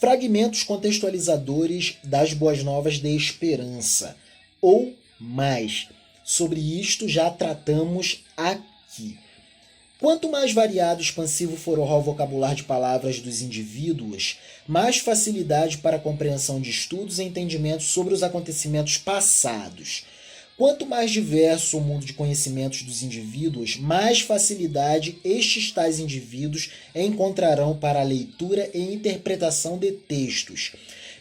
fragmentos contextualizadores das Boas Novas de Esperança, ou mais. Sobre isto já tratamos aqui. Quanto mais variado e expansivo for o vocabulário de palavras dos indivíduos, mais facilidade para a compreensão de estudos e entendimentos sobre os acontecimentos passados. Quanto mais diverso o mundo de conhecimentos dos indivíduos, mais facilidade estes tais indivíduos encontrarão para a leitura e interpretação de textos.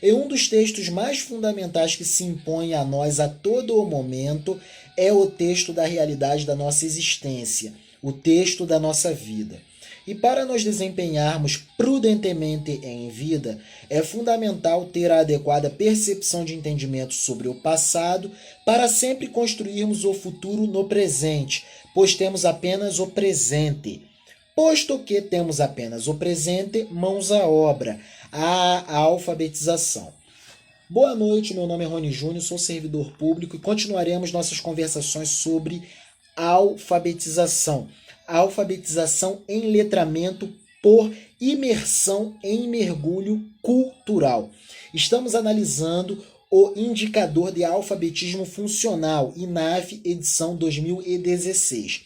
E um dos textos mais fundamentais que se impõe a nós a todo o momento é o texto da realidade da nossa existência, o texto da nossa vida. E para nos desempenharmos prudentemente em vida, é fundamental ter a adequada percepção de entendimento sobre o passado para sempre construirmos o futuro no presente, pois temos apenas o presente. Posto que temos apenas o presente, mãos à obra, à alfabetização. Boa noite, meu nome é Rony Júnior, sou servidor público e continuaremos nossas conversações sobre alfabetização. Alfabetização em letramento por imersão em mergulho cultural. Estamos analisando o indicador de alfabetismo funcional, INAF, edição 2016.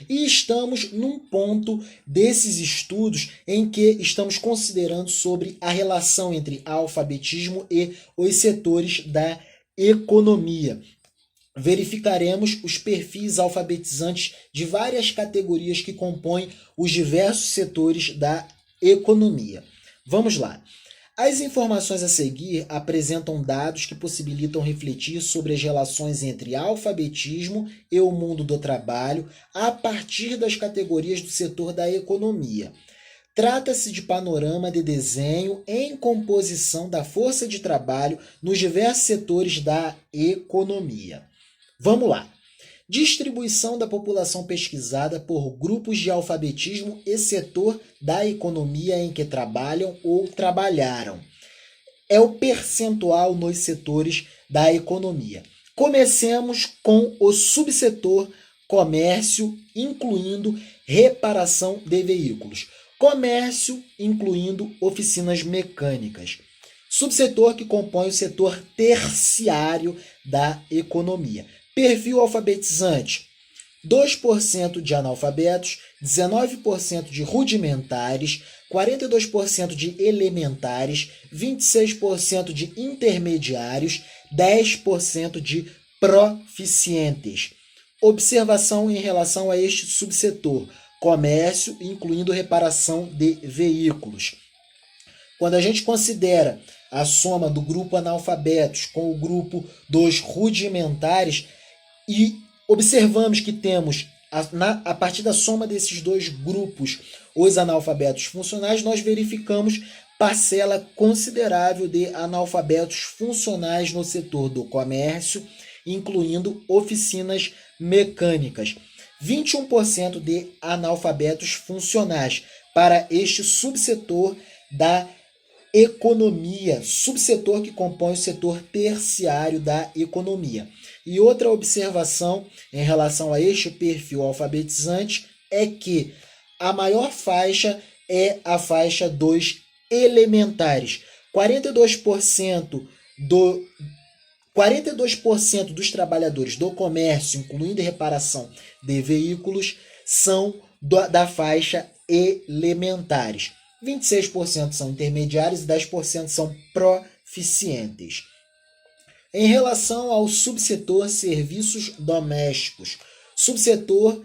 E estamos num ponto desses estudos em que estamos considerando sobre a relação entre alfabetismo e os setores da economia. Verificaremos os perfis alfabetizantes de várias categorias que compõem os diversos setores da economia. Vamos lá. As informações a seguir apresentam dados que possibilitam refletir sobre as relações entre alfabetismo e o mundo do trabalho a partir das categorias do setor da economia. Trata-se de panorama de desenho em composição da força de trabalho nos diversos setores da economia. Vamos lá. Distribuição da população pesquisada por grupos de alfabetismo e setor da economia em que trabalham ou trabalharam. É o percentual nos setores da economia. Comecemos com o subsetor comércio, incluindo reparação de veículos. Comércio, incluindo oficinas mecânicas. Subsetor que compõe o setor terciário da economia. Perfil alfabetizante: 2% de analfabetos, 19% de rudimentares, 42% de elementares, 26% de intermediários, 10% de proficientes. Observação em relação a este subsetor: comércio, incluindo reparação de veículos. Quando a gente considera a soma do grupo analfabetos com o grupo dos rudimentares e observamos que temos, a partir da soma desses dois grupos, os analfabetos funcionais, nós verificamos parcela considerável de analfabetos funcionais no setor do comércio, incluindo oficinas mecânicas. 21% de analfabetos funcionais para este subsetor da economia, subsetor que compõe o setor terciário da economia. E outra observação em relação a este perfil alfabetizante é que a maior faixa é a faixa dos elementares. 42% dos trabalhadores do comércio, incluindo reparação de veículos, são da faixa elementares. 26% são intermediários e 10% são proficientes. Em relação ao subsetor serviços domésticos, subsetor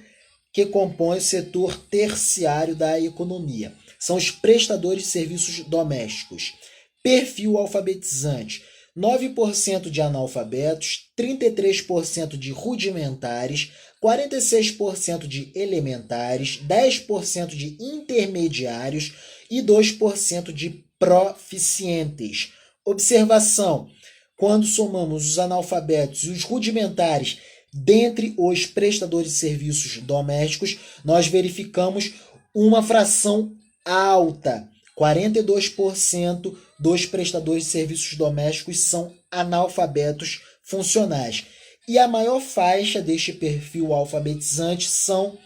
que compõe o setor terciário da economia, são os prestadores de serviços domésticos. Perfil alfabetizante: 9% de analfabetos, 33% de rudimentares, 46% de elementares, 10% de intermediários e 2% de proficientes. Observação: quando somamos os analfabetos e os rudimentares dentre os prestadores de serviços domésticos, nós verificamos uma fração alta. 42% dos prestadores de serviços domésticos são analfabetos funcionais. E a maior faixa deste perfil alfabetizante são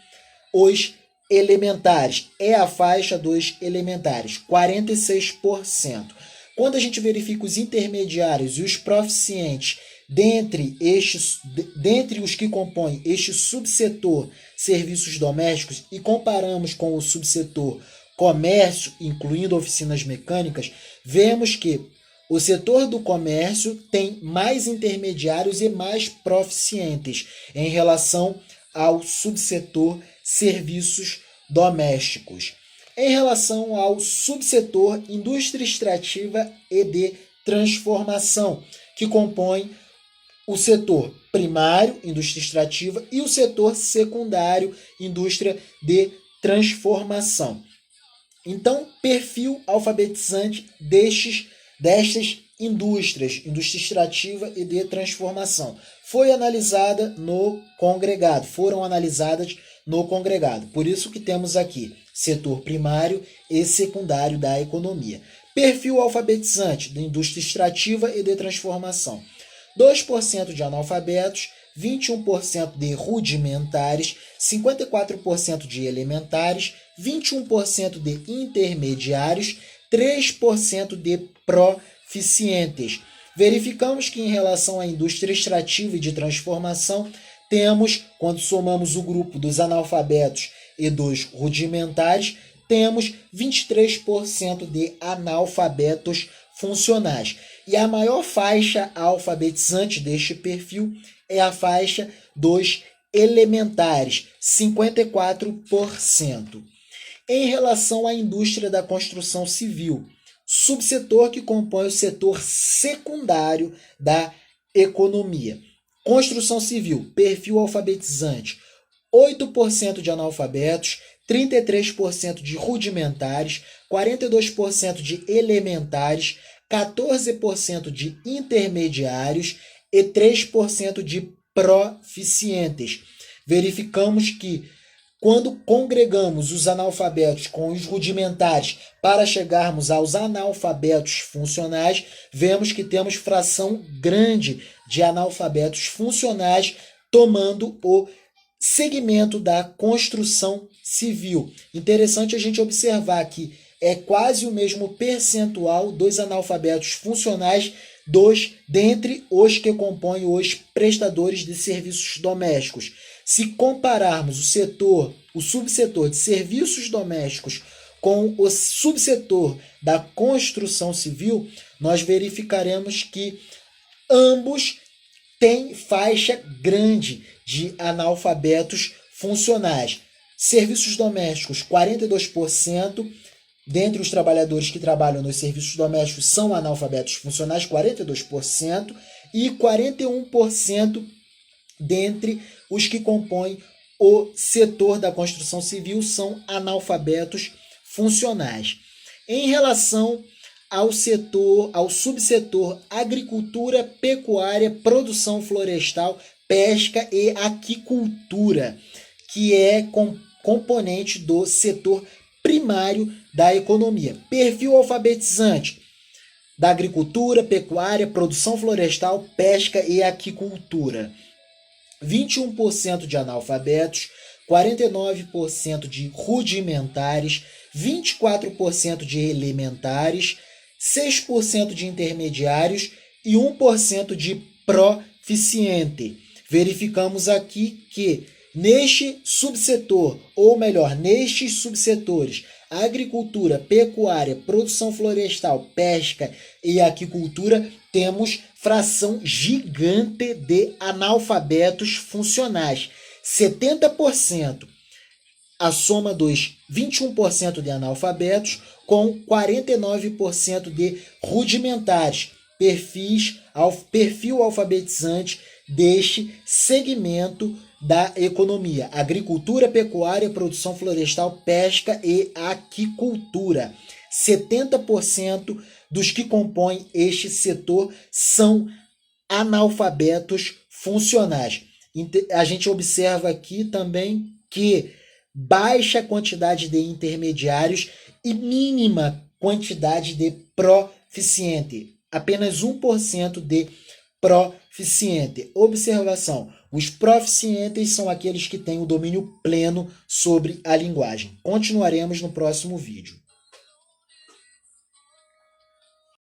os elementares. É a faixa dos elementares, 46%. Quando a gente verifica os intermediários e os proficientes dentre os que compõem este subsetor serviços domésticos e comparamos com o subsetor comércio, incluindo oficinas mecânicas, vemos que o setor do comércio tem mais intermediários e mais proficientes em relação ao subsetor serviços domésticos. Em relação ao subsetor indústria extrativa e de transformação, que compõe o setor primário, indústria extrativa, e o setor secundário, indústria de transformação. Então, perfil alfabetizante destas indústrias, indústria extrativa e de transformação, foram analisadas no congregado. Por isso que temos aqui setor primário e secundário da economia. Perfil alfabetizante da indústria extrativa e de transformação. 2% de analfabetos, 21% de rudimentares, 54% de elementares, 21% de intermediários, 3% de proficientes. Verificamos que em relação à indústria extrativa e de transformação, temos, quando somamos o grupo dos analfabetos e dos rudimentares, temos 23% de analfabetos funcionais. E a maior faixa alfabetizante deste perfil é a faixa dos elementares, 54%. Em relação à indústria da construção civil, subsetor que compõe o setor secundário da economia. Construção civil, perfil alfabetizante, 8% de analfabetos, 33% de rudimentares, 42% de elementares, 14% de intermediários e 3% de proficientes. Verificamos que quando congregamos os analfabetos com os rudimentares para chegarmos aos analfabetos funcionais, vemos que temos fração grande de analfabetos funcionais tomando o segmento da construção civil. Interessante a gente observar que é quase o mesmo percentual dos analfabetos funcionais dentre os que compõem os prestadores de serviços domésticos. Se compararmos o subsetor de serviços domésticos com o subsetor da construção civil, nós verificaremos que ambos têm faixa grande de analfabetos funcionais. Serviços domésticos, 42%. Dentre os trabalhadores que trabalham nos serviços domésticos são analfabetos funcionais, 42%, e 41% dentre os que compõem o setor da construção civil são analfabetos funcionais. Em relação ao subsetor agricultura, pecuária, produção florestal, pesca e aquicultura, que é componente do setor primário da economia. Perfil alfabetizante da agricultura, pecuária, produção florestal, pesca e aquicultura. 21% de analfabetos, 49% de rudimentares, 24% de elementares, 6% de intermediários e 1% de proficiente. Verificamos aqui que neste subsetor, ou melhor, nestes subsetores, agricultura, pecuária, produção florestal, pesca e aquicultura, temos fração gigante de analfabetos funcionais, 70%. A soma dos 21% de analfabetos com 49% de rudimentares, perfil alfabetizante deste segmento da economia: agricultura, pecuária, produção florestal, pesca e aquicultura. 70% dos que compõem este setor são analfabetos funcionais. A gente observa aqui também que baixa quantidade de intermediários e mínima quantidade de proficiente. Apenas 1% de proficiente. Observação: os proficientes são aqueles que têm o domínio pleno sobre a linguagem. Continuaremos no próximo vídeo.